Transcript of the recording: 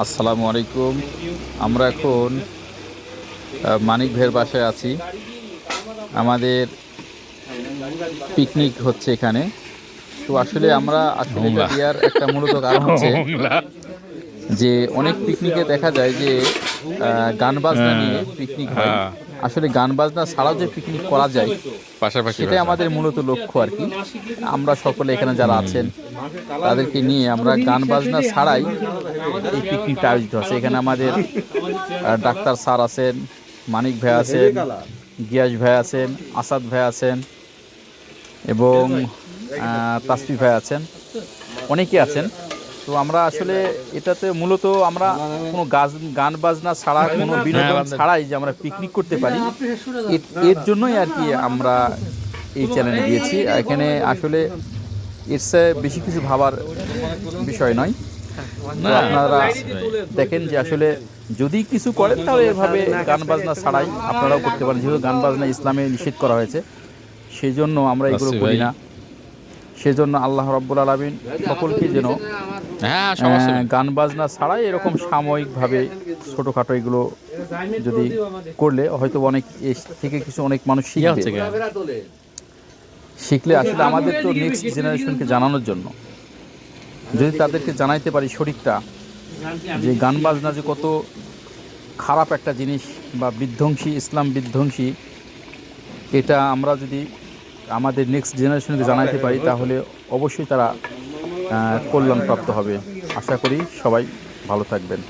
আসসালামু আলাইকুম। আমরা এখন মানিক ভাইয়ের বাসায় আছি। আমাদের পিকনিক হচ্ছে এখানে। তো আসলে আমরা আসলে এটা দেওয়ার একটা মূলত কারণ হচ্ছে যে অনেক পিকনিকে দেখা যায় যে গান বাজনা নিয়ে পিকনিক হয়। আসলে গান বাজনা ছাড়াও যে পিকনিক করা যায় পাশাপাশি সেটাই ভাষা। আমাদের মূলত লক্ষ্য আর কি। আমরা সকলে এখানে যারা আছেন তাদেরকে নিয়ে আমরা গান বাজনা ছাড়াই এই পিকনিকটা আয়োজিত হচ্ছে। এখানে আমাদের ডাক্তার স্যার আছেন, মানিক ভাই আছেন, গিয়াস ভাই আছেন, আসাদ ভাই আছেন এবং তাসফি ভাই আছেন, অনেকে আছেন। তো আমরা আসলে এটাতে মূলত আমরা কোনো গান বাজনা ছাড়া কোনো বিনোদন ছাড়াই যে আমরা পিকনিক করতে পারি এর জন্যই আর কি আমরা এই চ্যানেলে দিয়েছি। এখানে আসলে এর চেয়ে বেশি কিছু ভাবার বিষয় নয়। তো আপনারা দেখেন যে আসলে যদি কিছু করেন তাহলে এভাবে গান বাজনা ছাড়াই আপনারাও করতে পারেন, যেহেতু গান বাজনা ইসলামে নিষেধ করা হয়েছে। সেই জন্য আমরা এগুলো করি না। সেজন্য আল্লাহ রাব্বুল আলামিন সকলকে যেন গান বাজনা ছাড়াই এরকম সাময়িকভাবে ছোটোখাটো এগুলো যদি করলে হয়তো অনেক এর থেকে কিছু অনেক মানুষ শিখলে আসলে আমাদের তো নেক্সট জেনারেশনকে জানানোর জন্য যদি তাদেরকে জানাইতে পারি সঠিকটা, যে গান বাজনা যে কত খারাপ একটা জিনিস বা বিধ্বংসী, ইসলাম বিধ্বংসী, এটা আমরা যদি আমাদের নেক্সট জেনারেশনকে জানাইতে পারি তাহলে অবশ্যই তারা কল্যাণপ্রাপ্ত হবে। আশা করি সবাই ভালো থাকবেন।